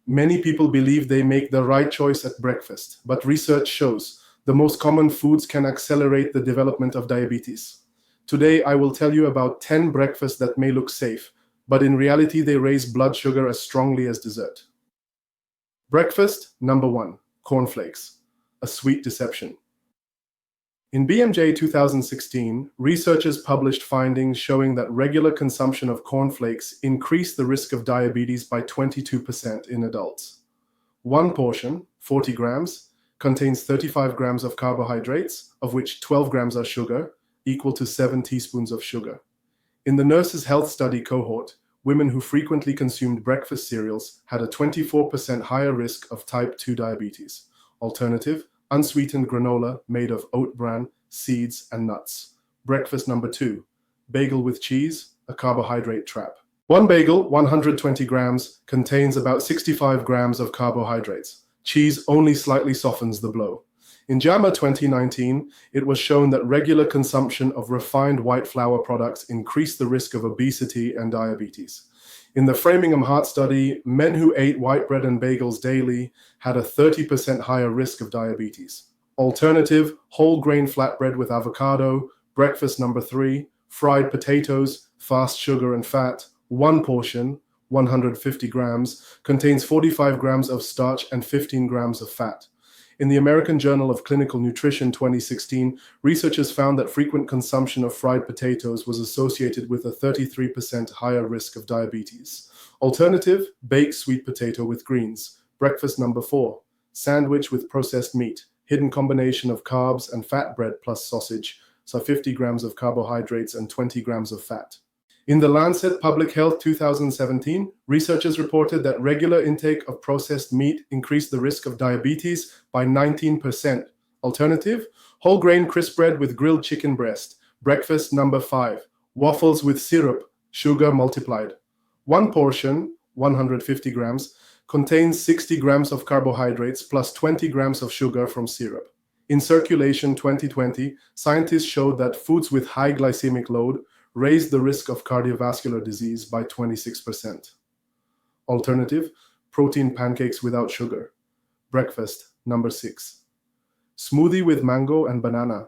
Many people believe they make the right choice at breakfast, but research shows the most common foods can accelerate the development of diabetes. Today, I will tell you about 10 breakfasts that may look safe, but in reality, they raise blood sugar as strongly as dessert. Breakfast number 1, cornflakes, a sweet deception. In BMJ 2016, researchers published findings showing that regular consumption of cornflakes increased the risk of diabetes by 22% in adults. One portion, 40 grams, contains 35 grams of carbohydrates, of which 12 grams are sugar, equal to 7 teaspoons of sugar. In the Nurses' Health Study cohort, women who frequently consumed breakfast cereals had a 24% higher risk of type 2 diabetes. Alternative, unsweetened granola made of oat bran, seeds, and nuts. Breakfast number 2, bagel with cheese, a carbohydrate trap. One bagel, 120 grams, contains about 65 grams of carbohydrates. Cheese only slightly softens the blow. In JAMA 2019, it was shown that regular consumption of refined white flour products increased the risk of obesity and diabetes. In the Framingham Heart Study, men who ate white bread and bagels daily had a 30% higher risk of diabetes. Alternative, whole grain flatbread with avocado. Breakfast number 3, fried potatoes, fast sugar and fat. One portion, 150 grams, contains 45 grams of starch and 15 grams of fat. In the American Journal of Clinical Nutrition 2016, researchers found that frequent consumption of fried potatoes was associated with a 33% higher risk of diabetes. Alternative, baked sweet potato with greens. Breakfast number 4, sandwich with processed meat, hidden combination of carbs and fat bread plus sausage, so 50 grams of carbohydrates and 20 grams of fat. In the Lancet Public Health 2017, researchers reported that regular intake of processed meat increased the risk of diabetes by 19%. Alternative, whole grain crisp bread with grilled chicken breast. Breakfast number 5, waffles with syrup, sugar multiplied. One portion, 150 grams, contains 60 grams of carbohydrates plus 20 grams of sugar from syrup. In Circulation 2020, scientists showed that foods with high glycemic load raised the risk of cardiovascular disease by 26%. Alternative, protein pancakes without sugar. Breakfast number 6, smoothie with mango and banana.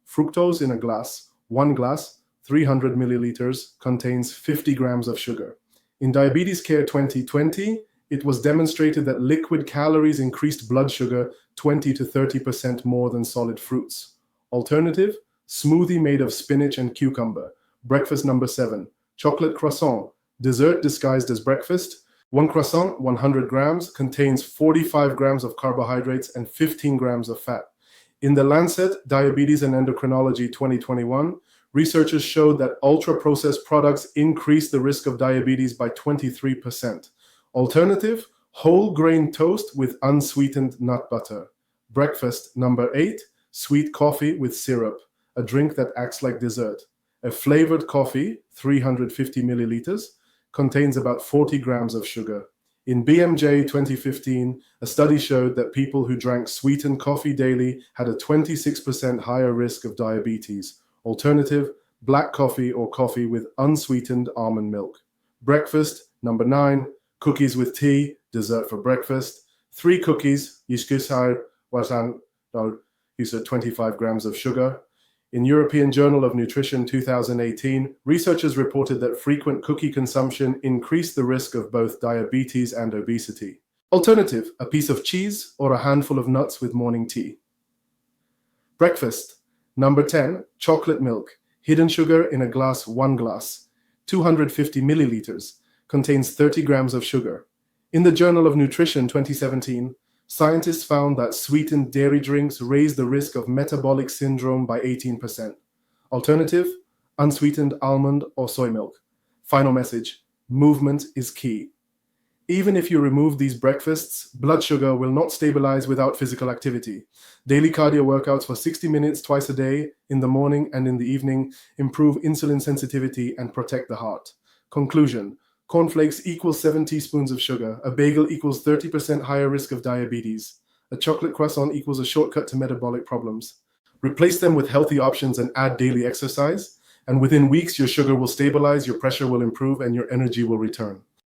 Fructose in a glass. One glass, 300 milliliters, contains 50 grams of sugar. In Diabetes Care 2020, it was demonstrated that liquid calories increased blood sugar 20 to 30% more than solid fruits. Alternative, smoothie made of spinach and cucumber. Breakfast number 7, chocolate croissant, dessert disguised as breakfast. One croissant, 100 grams, contains 45 grams of carbohydrates and 15 grams of fat. In the Lancet Diabetes and Endocrinology 2021, researchers showed that ultra-processed products increase the risk of diabetes by 23%. Alternative, whole grain toast with unsweetened nut butter. Breakfast number 8, sweet coffee with syrup, a drink that acts like dessert. A flavored coffee, 350 milliliters, contains about 40 grams of sugar. In BMJ 2015, a study showed that people who drank sweetened coffee daily had a 26% higher risk of diabetes. Alternative, black coffee or coffee with unsweetened almond milk. Breakfast number 9, cookies with tea, dessert for breakfast. 3 cookies, 25 grams of sugar. In European Journal of Nutrition 2018, researchers reported that frequent cookie consumption increased the risk of both diabetes and obesity. Alternative, a piece of cheese or a handful of nuts with morning tea. Breakfast number 10, chocolate milk, hidden sugar in a glass. One glass, 250 milliliters, contains 30 grams of sugar. In the Journal of Nutrition 2017, scientists found that sweetened dairy drinks raise the risk of metabolic syndrome by 18%. Alternative, unsweetened almond or soy milk. Final message, movement is key. Even if you remove these breakfasts, blood sugar will not stabilize without physical activity. Daily cardio workouts for 60 minutes twice a day, in the morning and in the evening, improve insulin sensitivity and protect the heart. Conclusion, cornflakes equals 7 teaspoons of sugar. A bagel equals 30% higher risk of diabetes. A chocolate croissant equals a shortcut to metabolic problems. Replace them with healthy options and add daily exercise. And within weeks, your sugar will stabilize, your pressure will improve, and your energy will return.